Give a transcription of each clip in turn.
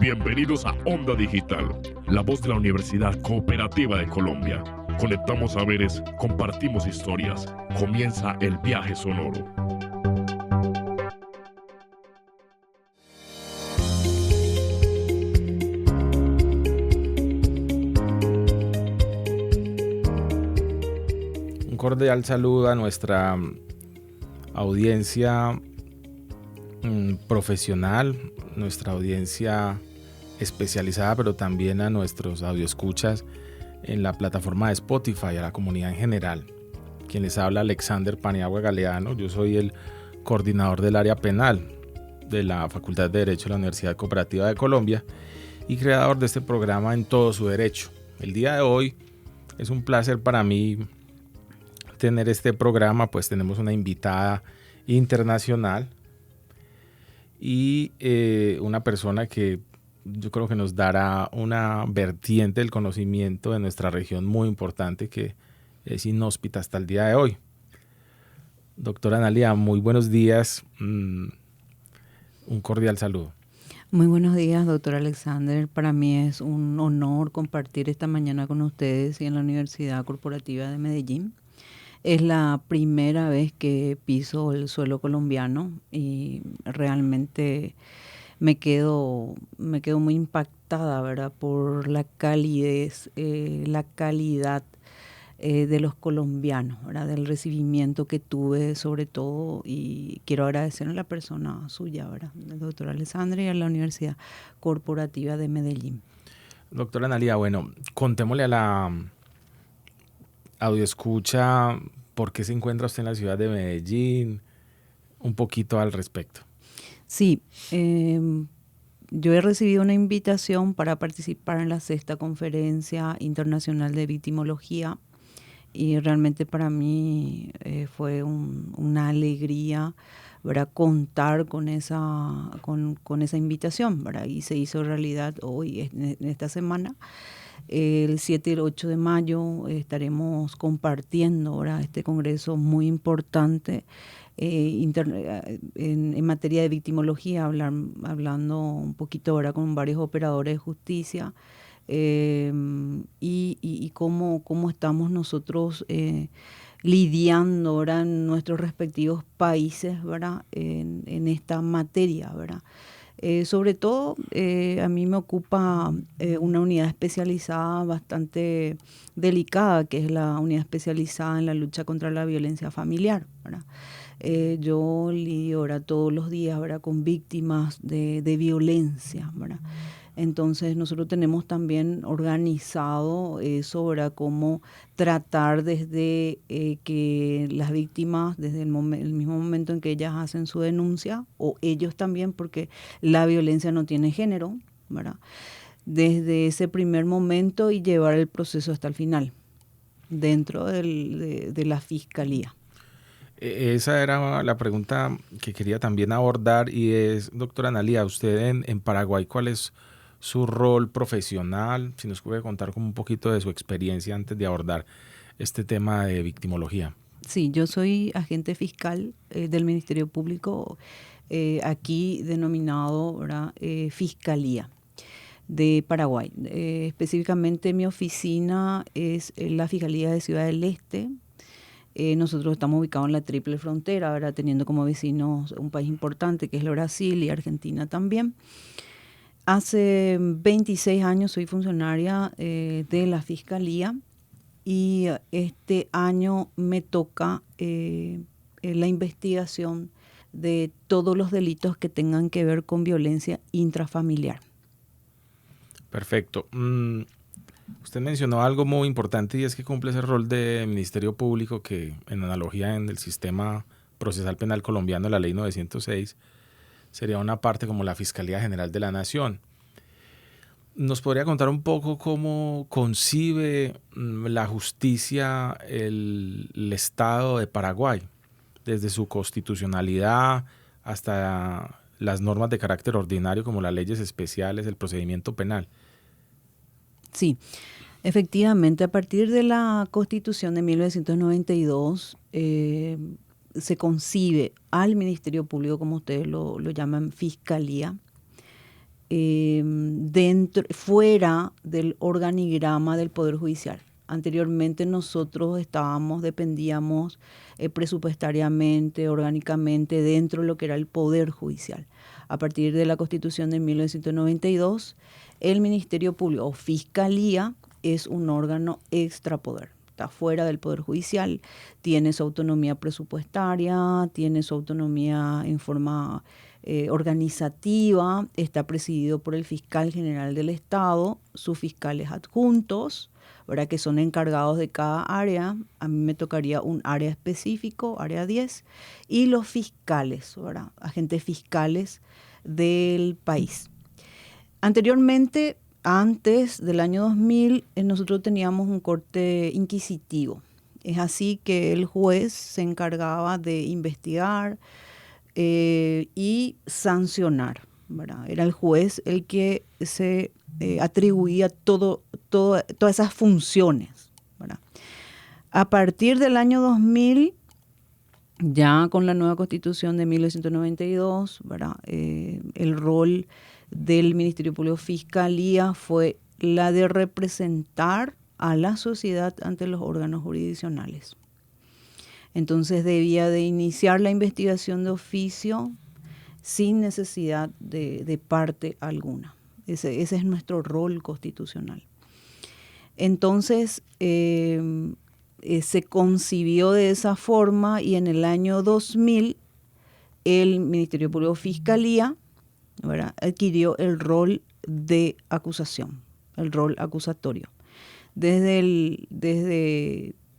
Bienvenidos a Onda Digital, la voz de la Universidad Cooperativa de Colombia. Conectamos saberes, compartimos historias. Comienza el viaje sonoro. Un cordial saludo a nuestra audiencia profesional, nuestra audiencia especializada, pero también a nuestros audioescuchas en la plataforma de Spotify, a la comunidad en general. Quien les habla, Alexander Paniagua Galeano. Yo soy el coordinador del área penal de la Facultad de Derecho de la Universidad Cooperativa de Colombia y creador de este programa En Todo Su Derecho. El día de hoy es un placer para mí tener este programa, pues tenemos una invitada internacional y una persona que yo creo que nos dará una vertiente del conocimiento de nuestra región muy importante que es inhóspita hasta el día de hoy. Doctora Analia, muy buenos días, un cordial saludo. Muy buenos días, doctor Alexander. Para mí es un honor compartir esta mañana con ustedes y en la Universidad Corporativa de Medellín. Es la primera vez que piso el suelo colombiano y realmente me quedo muy impactada, ¿verdad?, por la calidez, la calidad de los colombianos, ¿verdad?, del recibimiento que tuve sobre todo, y quiero agradecer a la persona suya, ¿verdad?, el doctor Alexander, y a la Universidad Corporativa de Medellín. Doctora Analia, bueno, contémosle a la audioescucha por qué se encuentra usted en la ciudad de Medellín, un poquito al respecto. Sí, yo he recibido una invitación para participar en la 6ª Conferencia Internacional de Victimología y realmente para mí fue una alegría, ¿verdad?, contar con esa invitación, ¿verdad? Y se hizo realidad hoy, en esta semana. El 7 y el 8 de mayo estaremos compartiendo, ¿verdad?, este congreso muy importante en materia de victimología, hablando un poquito ahora con varios operadores de justicia y cómo estamos nosotros lidiando ahora en nuestros respectivos países, ¿verdad?, en esta materia, ¿verdad? Sobre todo, a mí me ocupa una unidad especializada bastante delicada, que es la unidad especializada en la lucha contra la violencia familiar, ¿verdad? Yo lidio ahora todos los días, ¿verdad?, con víctimas de violencia, ¿verdad? Entonces nosotros tenemos también organizado eso, ¿verdad?, cómo tratar desde que las víctimas, desde el mismo momento en que ellas hacen su denuncia, o ellos también, porque la violencia no tiene género, ¿verdad?, desde ese primer momento y llevar el proceso hasta el final, dentro de la fiscalía. Esa era la pregunta que quería también abordar y es, doctora Analia, usted en Paraguay, ¿cuál es su rol profesional? Si nos puede contar como un poquito de su experiencia antes de abordar este tema de victimología. Sí, yo soy agente fiscal del Ministerio Público, aquí denominado, ¿verdad?, Fiscalía de Paraguay. Específicamente mi oficina es la Fiscalía de Ciudad del Este. Nosotros estamos ubicados en la triple frontera, ¿verdad?, teniendo como vecinos un país importante que es el Brasil y Argentina también. Hace 26 años soy funcionaria de la Fiscalía y este año me toca la investigación de todos los delitos que tengan que ver con violencia intrafamiliar. Perfecto. Usted mencionó algo muy importante y es que cumple ese rol de Ministerio Público que, en analogía en el sistema procesal penal colombiano, la Ley 906, sería una parte como la Fiscalía General de la Nación. ¿Nos podría contar un poco cómo concibe la justicia el Estado de Paraguay, desde su constitucionalidad hasta las normas de carácter ordinario como las leyes especiales, el procedimiento penal? Sí, efectivamente, a partir de la Constitución de 1992 se concibe al Ministerio Público, como ustedes lo llaman, Fiscalía, fuera del organigrama del Poder Judicial. Anteriormente nosotros dependíamos presupuestariamente, orgánicamente, dentro de lo que era el Poder Judicial. A partir de la Constitución de 1992, el Ministerio Público o Fiscalía es un órgano extrapoder. Está fuera del Poder Judicial, tiene su autonomía presupuestaria, tiene su autonomía en forma organizativa, está presidido por el fiscal general del Estado, sus fiscales adjuntos, ¿verdad?, que son encargados de cada área. A mí me tocaría un área específico, área 10, y los fiscales, ¿verdad?, agentes fiscales del país. Anteriormente, antes del año 2000, nosotros teníamos un corte inquisitivo. Es así que el juez se encargaba de investigar y sancionar, ¿verdad? Era el juez el que se atribuía todas esas funciones, ¿verdad? A partir del año 2000, ya con la nueva Constitución de 1992, ¿verdad?, el rol del Ministerio Público Fiscalía fue la de representar a la sociedad ante los órganos jurisdiccionales. Entonces debía de iniciar la investigación de oficio sin necesidad de parte alguna. Ese es nuestro rol constitucional. Entonces se concibió de esa forma y en el año 2000 el Ministerio Público Fiscalía, ¿verdad?, adquirió el rol de acusación, el rol acusatorio. Desde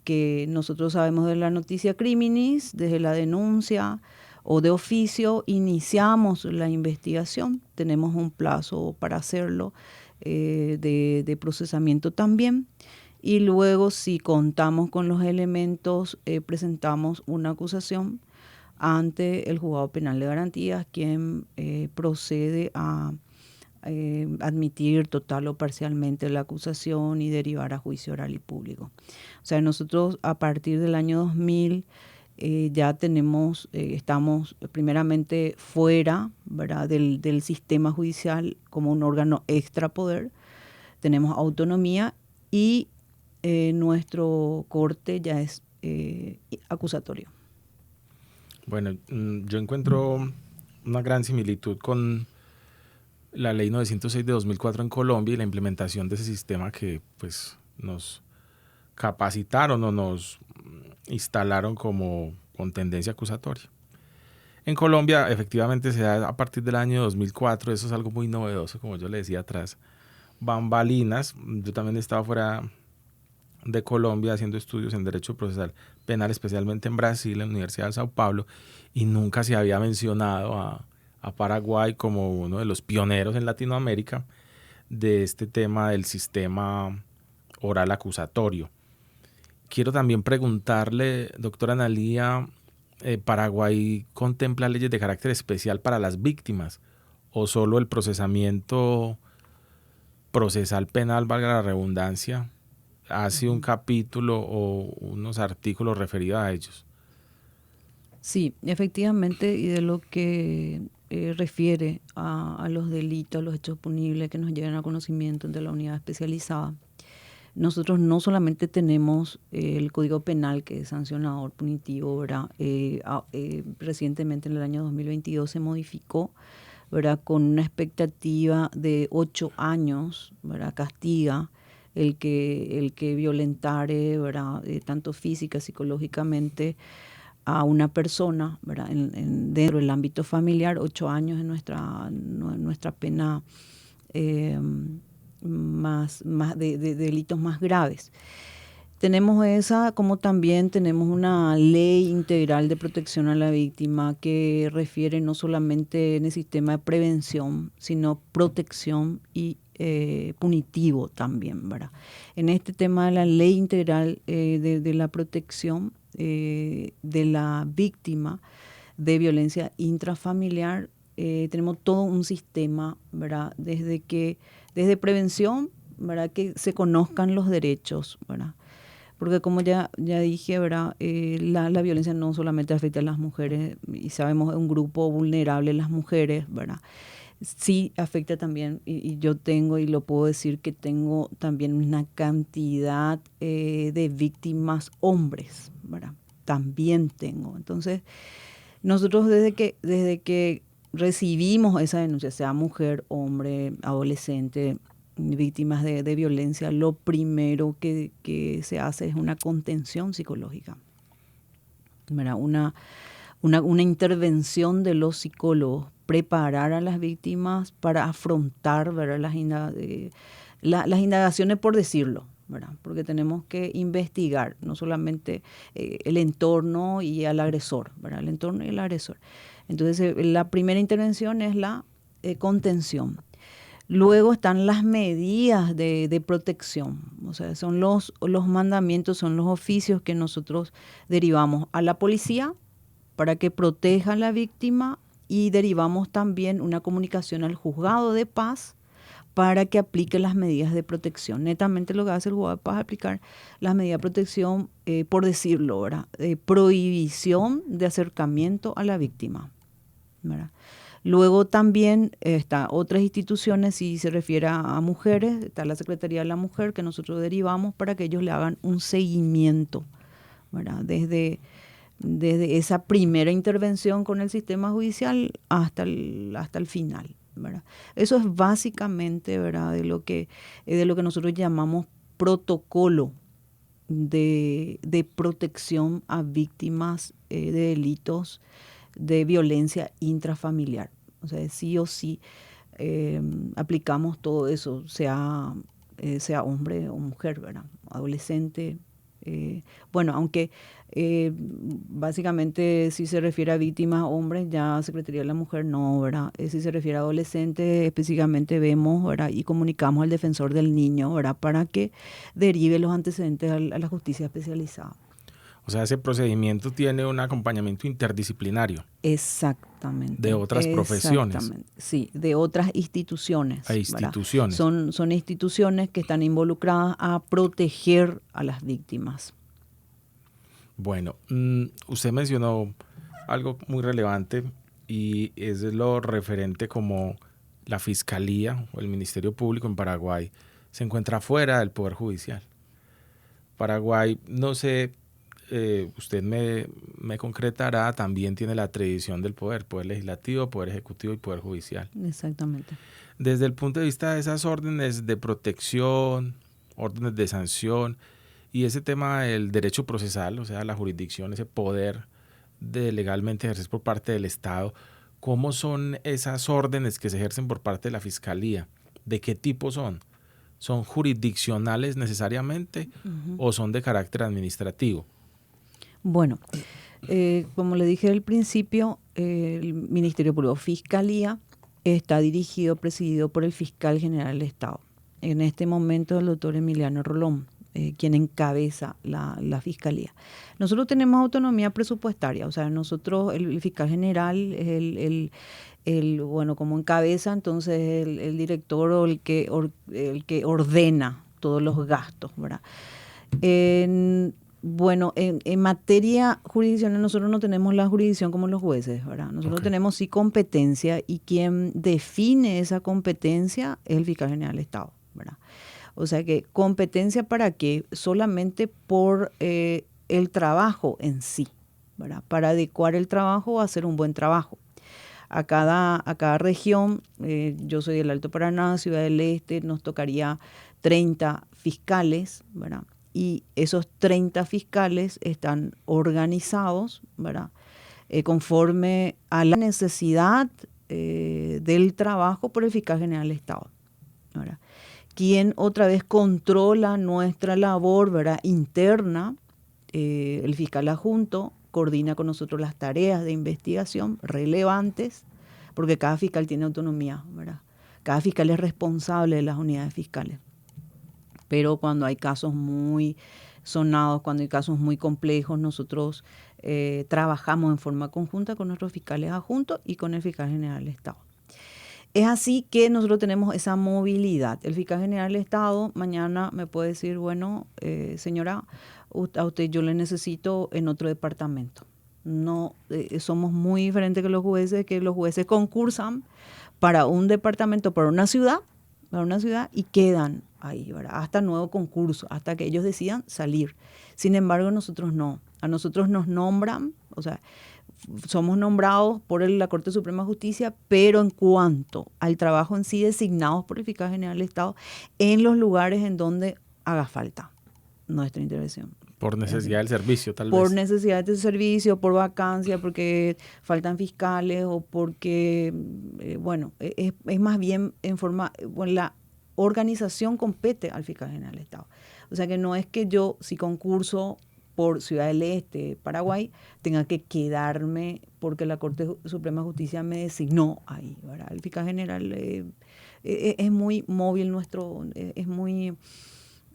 que nosotros sabemos de la noticia criminis, desde la denuncia o de oficio, iniciamos la investigación. Tenemos un plazo para hacerlo, de procesamiento también. Y luego, si contamos con los elementos, presentamos una acusación ante el juzgado penal de garantías, quien procede a admitir total o parcialmente la acusación y derivar a juicio oral y público. O sea, nosotros a partir del año 2000 ya estamos primeramente fuera, ¿verdad?, del sistema judicial como un órgano extrapoder, tenemos autonomía y nuestro corte ya es acusatorio. Bueno, yo encuentro una gran similitud con la ley 906 de 2004 en Colombia y la implementación de ese sistema que pues nos capacitaron o nos instalaron como con tendencia acusatoria. En Colombia efectivamente se da a partir del año 2004, eso es algo muy novedoso, como yo le decía atrás, bambalinas. Yo también estaba fuera de Colombia haciendo estudios en Derecho Procesal Penal, especialmente en Brasil, en la Universidad de Sao Paulo, y nunca se había mencionado a Paraguay como uno de los pioneros en Latinoamérica de este tema del sistema oral acusatorio. Quiero también preguntarle, doctora Analía, ¿Paraguay contempla leyes de carácter especial para las víctimas o solo el procesamiento procesal penal, valga la redundancia, hace un capítulo o unos artículos referidos a ellos? Sí, efectivamente, y de lo que refiere a los delitos, a los hechos punibles que nos llegan a conocimiento de la unidad especializada, nosotros no solamente tenemos el Código Penal, que es sancionador punitivo, ¿verdad? Recientemente, en el año 2022, se modificó, ¿verdad?, con una expectativa de 8 años, ¿verdad?, castiga el que violentare, ¿verdad?, tanto física, psicológicamente, a una persona, ¿verdad?, dentro del ámbito familiar. 8 años es nuestra pena más de delitos más graves. Tenemos esa, como también tenemos una ley integral de protección a la víctima que refiere no solamente en el sistema de prevención, sino protección y punitivo también, ¿verdad? En este tema de la ley integral de la protección de la víctima de violencia intrafamiliar, tenemos todo un sistema, ¿verdad?, desde prevención, ¿verdad?, que se conozcan los derechos, ¿verdad? Porque como ya dije, ¿verdad?, la violencia no solamente afecta a las mujeres, y sabemos es un grupo vulnerable las mujeres, ¿verdad? Sí afecta también, y yo tengo, y lo puedo decir, que tengo también una cantidad de víctimas hombres, ¿verdad? También tengo. Entonces, nosotros desde que recibimos esa denuncia, sea mujer, hombre, adolescente, víctimas de violencia, lo primero que se hace es una contención psicológica, ¿verdad? Una intervención de los psicólogos, preparar a las víctimas para afrontar, ¿verdad?, las indagaciones, por decirlo, ¿verdad? Porque tenemos que investigar no solamente el entorno y al agresor, ¿verdad? El entorno y el agresor. Entonces, la primera intervención es la contención. Luego están las medidas de protección, o sea, son los mandamientos, son los oficios que nosotros derivamos a la policía para que proteja a la víctima, y derivamos también una comunicación al juzgado de paz para que aplique las medidas de protección. Netamente lo que hace el juzgado de paz es aplicar las medidas de protección, por decirlo, ¿verdad? Prohibición de acercamiento a la víctima, ¿verdad? Luego también está otras instituciones, si se refiere a mujeres, está la Secretaría de la Mujer, que nosotros derivamos para que ellos le hagan un seguimiento, ¿verdad? Desde esa primera intervención con el sistema judicial hasta el final, ¿verdad? Eso es básicamente, ¿verdad?, de lo que nosotros llamamos protocolo de protección a víctimas de delitos de violencia intrafamiliar. O sea, sí o sí aplicamos todo eso, sea hombre o mujer, ¿verdad?, adolescente. Bueno, aunque básicamente si se refiere a víctimas hombres, ya Secretaría de la Mujer no, ¿verdad? Si se refiere a adolescentes, específicamente vemos, ¿verdad?, y comunicamos al defensor del niño, ¿verdad?, para que derive los antecedentes a la justicia especializada. O sea, ese procedimiento tiene un acompañamiento interdisciplinario. Exactamente. De otras profesiones. Exactamente, sí, de otras instituciones. A instituciones. Son instituciones que están involucradas a proteger a las víctimas. Bueno, usted mencionó algo muy relevante y es lo referente como la Fiscalía o el Ministerio Público en Paraguay se encuentra fuera del Poder Judicial. Paraguay, no sé, usted me concretará, también tiene la tradición del poder legislativo, poder ejecutivo y poder judicial. Exactamente. Desde el punto de vista de esas órdenes de protección, órdenes de sanción y ese tema del derecho procesal, o sea, la jurisdicción, ese poder de legalmente ejercer por parte del Estado, ¿cómo son esas órdenes que se ejercen por parte de la Fiscalía? ¿De qué tipo son? ¿Son jurisdiccionales necesariamente o son de carácter administrativo? Bueno, como le dije al principio, el Ministerio Público Fiscalía está presidido por el Fiscal General del Estado. En este momento el doctor Emiliano Rolón, quien encabeza la Fiscalía. Nosotros tenemos autonomía presupuestaria, o sea, nosotros, el Fiscal General es bueno, como encabeza, entonces el director o el que ordena todos los gastos, ¿verdad? Bueno, en materia jurisdiccional nosotros no tenemos la jurisdicción como los jueces, ¿verdad? Nosotros tenemos sí competencia, y quien define esa competencia es el Fiscal General del Estado, ¿verdad? O sea que competencia para qué, solamente por el trabajo en sí, ¿verdad? Para adecuar el trabajo a hacer un buen trabajo. A cada región, yo soy del Alto Paraná, Ciudad del Este, nos tocaría 30 fiscales, ¿verdad? Y esos 30 fiscales están organizados, ¿verdad?, conforme a la necesidad del trabajo por el Fiscal General del Estado, ¿verdad? Quien otra vez controla nuestra labor, ¿verdad?, interna, el fiscal adjunto coordina con nosotros las tareas de investigación relevantes, porque cada fiscal tiene autonomía, ¿verdad? Cada fiscal es responsable de las unidades fiscales. Pero cuando hay casos muy sonados, cuando hay casos muy complejos, nosotros trabajamos en forma conjunta con nuestros fiscales adjuntos y con el Fiscal General del Estado. Es así que nosotros tenemos esa movilidad. El Fiscal General del Estado mañana me puede decir, bueno, señora, a usted yo le necesito en otro departamento. No, somos muy diferentes que los jueces concursan para un departamento, para una ciudad, y quedan ahí, ¿verdad? Hasta nuevo concurso, hasta que ellos decidan salir. Sin embargo, nosotros no. A nosotros nos nombran, o sea, somos nombrados por la Corte Suprema de Justicia, pero en cuanto al trabajo en sí, designados por el fiscal general del Estado en los lugares en donde haga falta nuestra intervención. Por necesidad del servicio, tal vez. Por necesidad de servicio, por vacancia, porque faltan fiscales o porque, es más bien en forma, bueno, la organización compete al fiscal general del Estado. O sea que no es que yo, si concurso por Ciudad del Este, Paraguay, tenga que quedarme porque la Corte Suprema de Justicia me designó ahí, ¿verdad? El fiscal general es muy móvil es muy...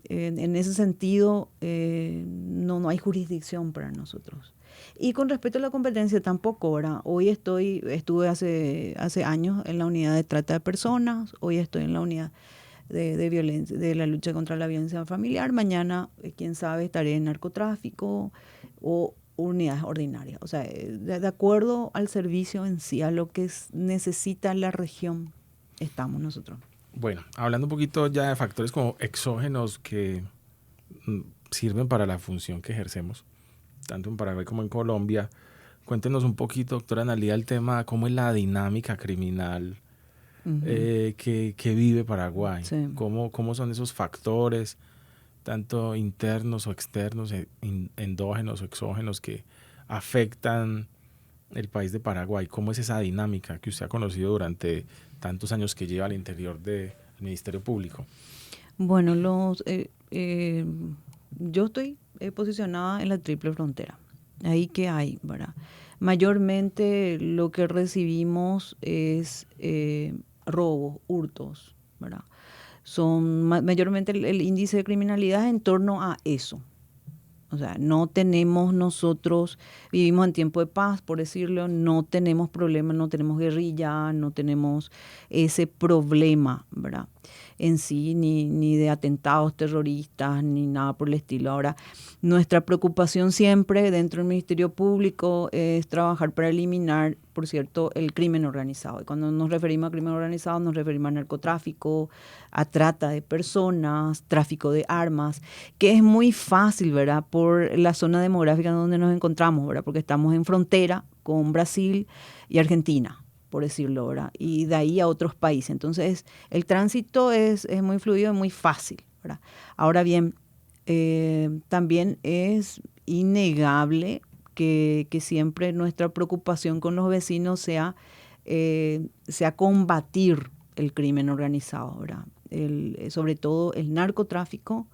En ese sentido, no hay jurisdicción para nosotros. Y con respecto a la competencia tampoco, ¿verdad? Hoy estuve hace años en la unidad de trata de personas, hoy estoy en la unidad de violencia, de la lucha contra la violencia familiar, mañana, quién sabe, estaré en narcotráfico o unidades ordinarias. O sea, de acuerdo al servicio en sí, a lo que necesita la región, estamos nosotros. Bueno, hablando un poquito ya de factores como exógenos que sirven para la función que ejercemos, tanto en Paraguay como en Colombia, cuéntenos un poquito, doctora Analía, el tema, cómo es la dinámica criminal que vive Paraguay, sí. ¿Cómo son esos factores, tanto internos o externos, endógenos o exógenos, que afectan el país de Paraguay? ¿Cómo es esa dinámica que usted ha conocido durante tantos años que lleva al interior del Ministerio Público? Bueno, yo estoy posicionada en la triple frontera. Ahí que hay, ¿verdad? Mayormente lo que recibimos es robos, hurtos, ¿verdad? Son mayormente el índice de criminalidad en torno a eso. O sea, no tenemos nosotros, vivimos en tiempo de paz, por decirlo, no tenemos problemas, no tenemos guerrilla, no tenemos ese problema, ¿verdad? En sí, ni de atentados terroristas, ni nada por el estilo. Ahora, nuestra preocupación siempre dentro del Ministerio Público es trabajar para eliminar, por cierto, el crimen organizado. Y cuando nos referimos a crimen organizado, nos referimos a narcotráfico, a trata de personas, tráfico de armas, que es muy fácil, ¿verdad?, por la zona demográfica donde nos encontramos, ¿verdad?, porque estamos en frontera con Brasil y Argentina, por decirlo, ¿verdad?, y de ahí a otros países. Entonces, el tránsito es muy fluido y muy fácil, ¿verdad? Ahora bien, también es innegable que siempre nuestra preocupación con los vecinos sea combatir el crimen organizado, ¿verdad? Sobre todo el narcotráfico,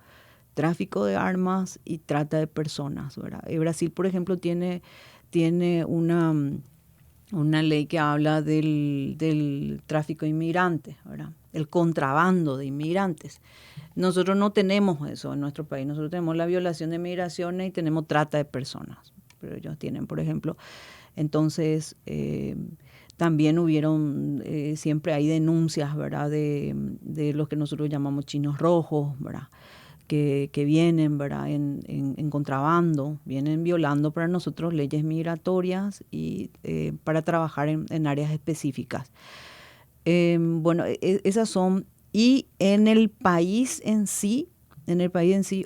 tráfico de armas y trata de personas, ¿verdad? Brasil, por ejemplo, tiene una ley que habla del tráfico de inmigrantes, ¿verdad?, el contrabando de inmigrantes. Nosotros no tenemos eso en nuestro país. Nosotros tenemos la violación de migraciones y tenemos trata de personas. Pero ellos tienen, por ejemplo. Entonces, también hubieron, siempre hay denuncias, ¿verdad?, de los que nosotros llamamos chinos rojos, ¿verdad?, que vienen, ¿verdad?, en contrabando, vienen violando para nosotros leyes migratorias y para trabajar en áreas específicas. Esas son, y en el país en sí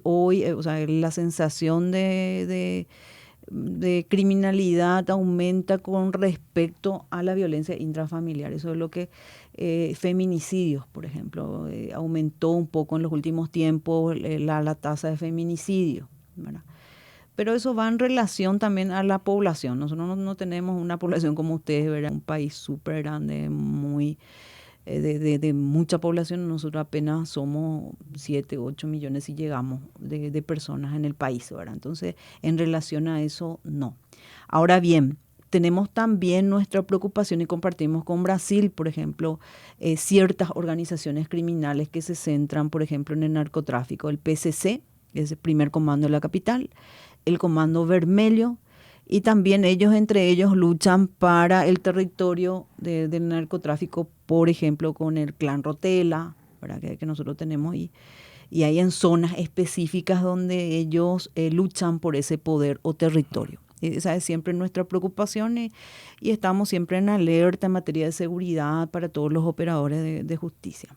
hoy, o sea, la sensación de criminalidad aumenta con respecto a la violencia intrafamiliar. Eso es lo que feminicidios, por ejemplo, aumentó un poco en los últimos tiempos la tasa de feminicidio, ¿verdad? Pero eso va en relación también a la población. Nosotros no tenemos una población como ustedes, ¿verdad?, un país súper grande, muy de mucha población. Nosotros apenas somos 7, 8 millones si llegamos de personas en el país, ¿verdad? Entonces, en relación a eso, no. Ahora bien, tenemos también nuestra preocupación y compartimos con Brasil, por ejemplo, ciertas organizaciones criminales que se centran, por ejemplo, en el narcotráfico. El PCC, que es el primer comando de la capital, el Comando Vermelho, y también entre ellos luchan para el territorio del narcotráfico, por ejemplo, con el clan Rotela, ¿verdad?, que nosotros tenemos, y hay en zonas específicas donde ellos luchan por ese poder o territorio. Esa es siempre nuestra preocupación y estamos siempre en alerta en materia de seguridad para todos los operadores de justicia.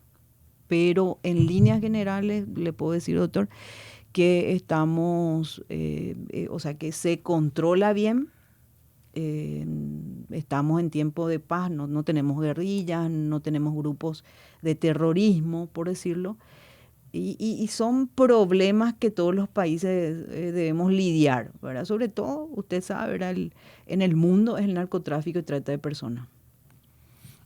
Pero en líneas generales le puedo decir, doctor, que estamos, o sea, que se controla bien. Estamos en tiempo de paz, no tenemos guerrillas, no tenemos grupos de terrorismo, por decirlo, y son problemas que todos los países debemos lidiar, ¿verdad? Sobre todo, usted sabe, ¿verdad? En el mundo es el narcotráfico y trata de personas.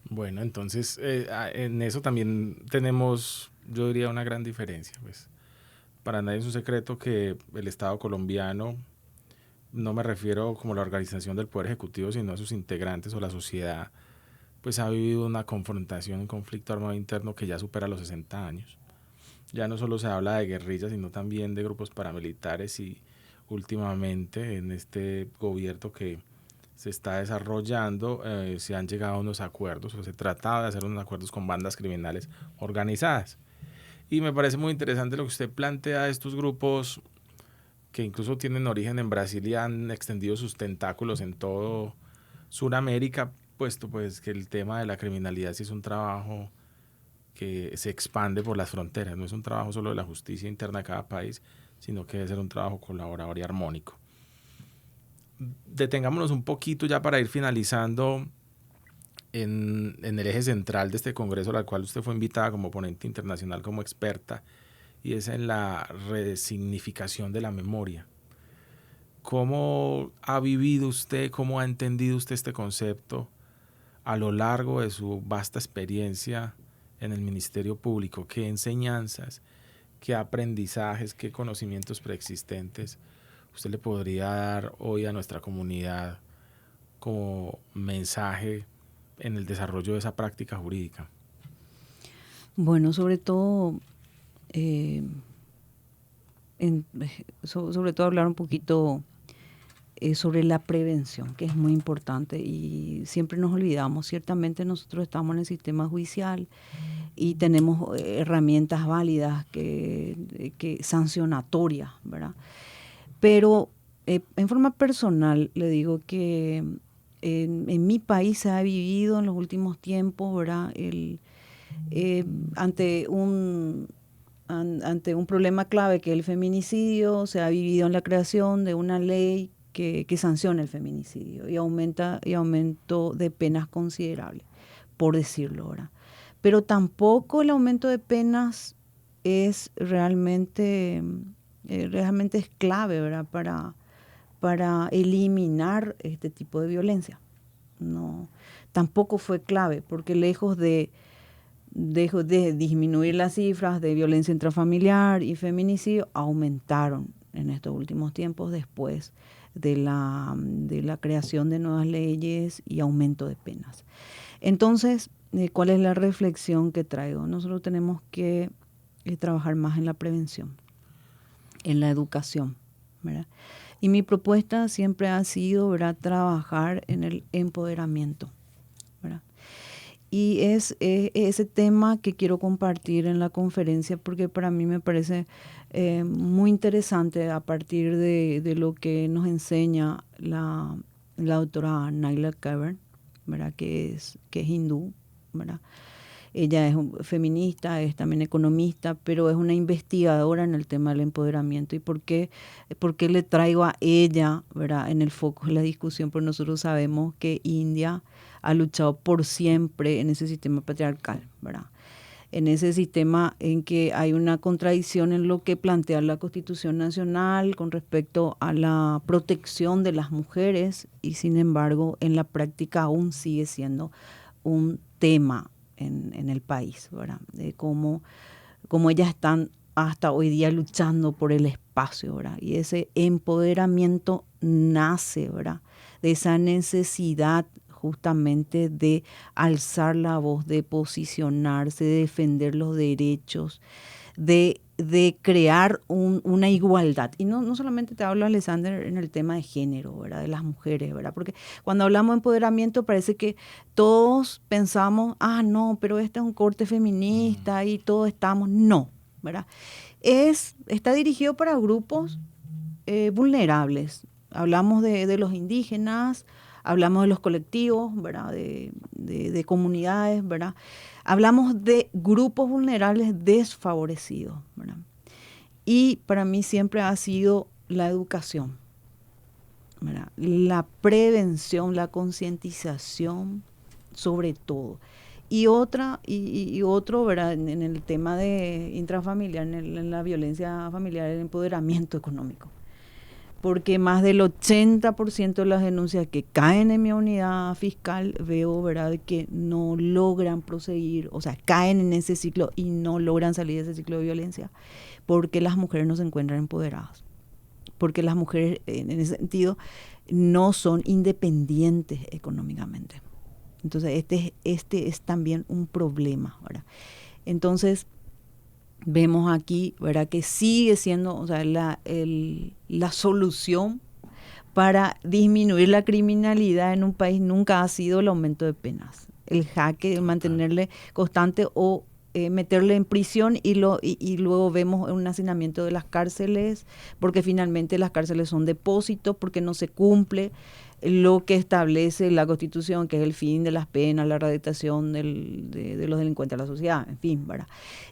Bueno, entonces en eso también tenemos, yo diría, una gran diferencia. Pues, para nadie es un secreto que el Estado colombiano, no me refiero como la organización del Poder Ejecutivo, sino a sus integrantes o la sociedad, pues ha vivido una confrontación, un conflicto armado interno que ya supera los 60 años. Ya no solo se habla de guerrillas, sino también de grupos paramilitares y últimamente en este gobierno que se está desarrollando se han llegado a unos acuerdos o se trataba de hacer unos acuerdos con bandas criminales organizadas. Y me parece muy interesante lo que usted plantea de estos grupos que incluso tienen origen en Brasil y han extendido sus tentáculos en todo Sudamérica, puesto pues que el tema de la criminalidad sí es un trabajo que se expande por las fronteras, no es un trabajo solo de la justicia interna de cada país, sino que debe ser un trabajo colaborador y armónico. Detengámonos un poquito ya para ir finalizando en el eje central de este congreso, al cual usted fue invitada como ponente internacional, como experta, y es en la resignificación de la memoria. ¿Cómo ha vivido usted, cómo ha entendido usted este concepto a lo largo de su vasta experiencia en el Ministerio Público? ¿Qué enseñanzas, qué aprendizajes, qué conocimientos preexistentes usted le podría dar hoy a nuestra comunidad como mensaje en el desarrollo de esa práctica jurídica? Bueno, sobre todo hablar un poquito sobre la prevención, que es muy importante y siempre nos olvidamos. Ciertamente nosotros estamos en el sistema judicial y tenemos herramientas válidas que sancionatorias, ¿verdad? Pero en forma personal le digo que en mi país se ha vivido en los últimos tiempos, ¿verdad? Ante un problema clave que es el feminicidio, se ha vivido en la creación de una ley que sanciona el feminicidio y aumento de penas considerable, por decirlo ahora. Pero tampoco el aumento de penas es realmente es clave, ¿verdad? Para eliminar este tipo de violencia. No, tampoco fue clave, porque lejos de disminuir las cifras de violencia intrafamiliar y feminicidio, aumentaron en estos últimos tiempos después de la creación de nuevas leyes y aumento de penas. Entonces, ¿cuál es la reflexión que traigo? Nosotros tenemos que trabajar más en la prevención, en la educación, ¿verdad? Y mi propuesta siempre ha sido, ¿verdad?, trabajar en el empoderamiento, ¿verdad? Y es ese tema que quiero compartir en la conferencia porque para mí me parece muy interesante a partir de lo que nos enseña la doctora Naila Kaber, ¿verdad?, que es hindú, ¿verdad? Ella es feminista, es también economista, pero es una investigadora en el tema del empoderamiento. ¿Y por qué le traigo a ella, ¿verdad?, en el foco de la discusión? Porque nosotros sabemos que India ha luchado por siempre en ese sistema patriarcal, ¿verdad? En ese sistema en que hay una contradicción en lo que plantea la Constitución Nacional con respecto a la protección de las mujeres y sin embargo en la práctica aún sigue siendo un tema en el país, ¿verdad? De cómo ellas están hasta hoy día luchando por el espacio, ¿verdad? Y ese empoderamiento nace, ¿verdad?, de esa necesidad justamente de alzar la voz, de posicionarse, de defender los derechos, de crear una igualdad. Y no solamente te hablo, Alexander, en el tema de género, ¿verdad?, de las mujeres, ¿verdad? Porque cuando hablamos de empoderamiento parece que todos pensamos, no, pero este es un corte feminista y todos estamos. No, ¿verdad? Está dirigido para grupos vulnerables, Hablamos de los indígenas, hablamos de los colectivos, ¿verdad? De comunidades, ¿verdad? Hablamos de grupos vulnerables desfavorecidos, ¿verdad? Y para mí siempre ha sido la educación, ¿verdad? La prevención, la concientización sobre todo. Y otro, ¿verdad? En el tema de intrafamiliar, en la violencia familiar, el empoderamiento económico. Porque más del 80% de las denuncias que caen en mi unidad fiscal veo, ¿verdad?, que no logran proseguir, o sea, caen en ese ciclo y no logran salir de ese ciclo de violencia, porque las mujeres no se encuentran empoderadas, porque las mujeres en ese sentido no son independientes económicamente. Entonces este es también un problema, ¿verdad? Entonces vemos aquí, ¿verdad?, que sigue siendo, o sea, la solución para disminuir la criminalidad en un país nunca ha sido el aumento de penas. El jaque, mantenerle constante o meterle en prisión y luego vemos un hacinamiento de las cárceles, porque finalmente las cárceles son depósitos, porque no se cumple lo que establece la Constitución, que es el fin de las penas, la rehabilitación de los delincuentes a la sociedad, en fin, ¿verdad?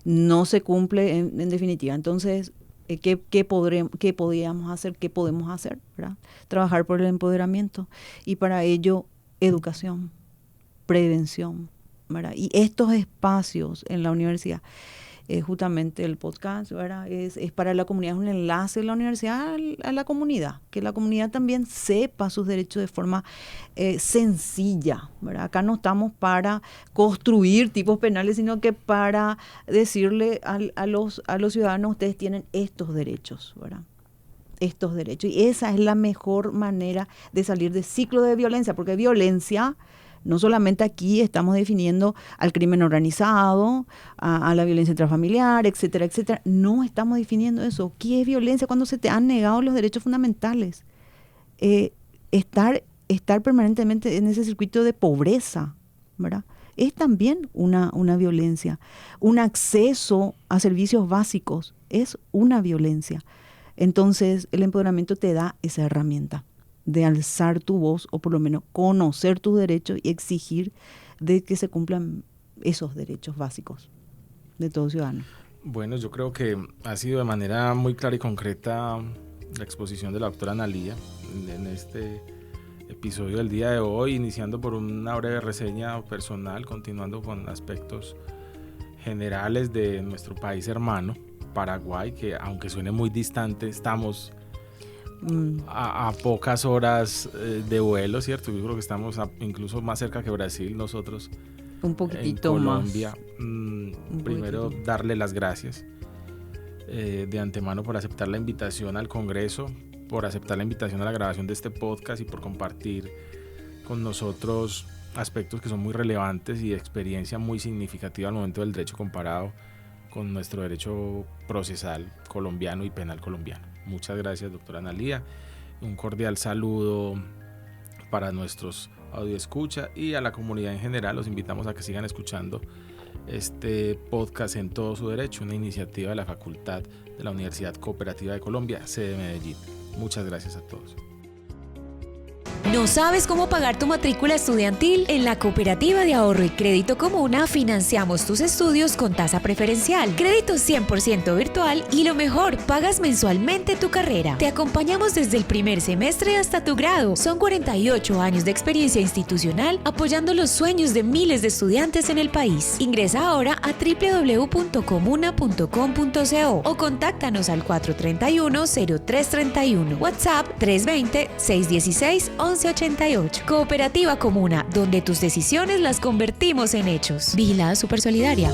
No se cumple en definitiva. Entonces, ¿qué podríamos hacer? ¿Qué podemos hacer? ¿Verdad? Trabajar por el empoderamiento y para ello educación, prevención, ¿verdad? Y estos espacios en la universidad, justamente el podcast, ¿verdad?, es para la comunidad, es un enlace de la universidad a la comunidad, que la comunidad también sepa sus derechos de forma sencilla, ¿verdad? Acá no estamos para construir tipos penales, sino que para decirle a los ciudadanos, ustedes tienen estos derechos, ¿verdad? Estos derechos. Y esa es la mejor manera de salir del ciclo de violencia, porque violencia, no solamente aquí estamos definiendo al crimen organizado, a la violencia intrafamiliar, etcétera, etcétera. No estamos definiendo eso. ¿Qué es violencia? Cuando se te han negado los derechos fundamentales. Estar permanentemente en ese circuito de pobreza, ¿verdad?, es también una violencia. Un acceso a servicios básicos es una violencia. Entonces, el empoderamiento te da esa herramienta de alzar tu voz o por lo menos conocer tus derechos y exigir de que se cumplan esos derechos básicos de todo ciudadano. Bueno, yo creo que ha sido de manera muy clara y concreta la exposición de la doctora Analía en este episodio del día de hoy, iniciando por una breve reseña personal, continuando con aspectos generales de nuestro país hermano, Paraguay, que aunque suene muy distante, estamos a pocas horas de vuelo, ¿cierto? Yo creo que estamos incluso más cerca que Brasil, nosotros un poquitito en Colombia. Más. Primero, darle las gracias de antemano por aceptar la invitación al Congreso, por aceptar la invitación a la grabación de este podcast y por compartir con nosotros aspectos que son muy relevantes y de experiencia muy significativa al momento del derecho comparado con nuestro derecho procesal colombiano y penal colombiano. Muchas gracias, doctora Analía. Un cordial saludo para nuestros audioescucha y a la comunidad en general. Los invitamos a que sigan escuchando este podcast En Todo Su Derecho, una iniciativa de la Facultad de la Universidad Cooperativa de Colombia, sede Medellín. Muchas gracias a todos. ¿No sabes cómo pagar tu matrícula estudiantil? En la Cooperativa de Ahorro y Crédito Comuna financiamos tus estudios con tasa preferencial, crédito 100% virtual y lo mejor, pagas mensualmente tu carrera. Te acompañamos desde el primer semestre hasta tu grado. Son 48 años de experiencia institucional apoyando los sueños de miles de estudiantes en el país. Ingresa ahora a www.comuna.com.co o contáctanos al 431-0331, WhatsApp 320-616-1188. Cooperativa Comuna, donde tus decisiones las convertimos en hechos. Vigilada Supersolidaria.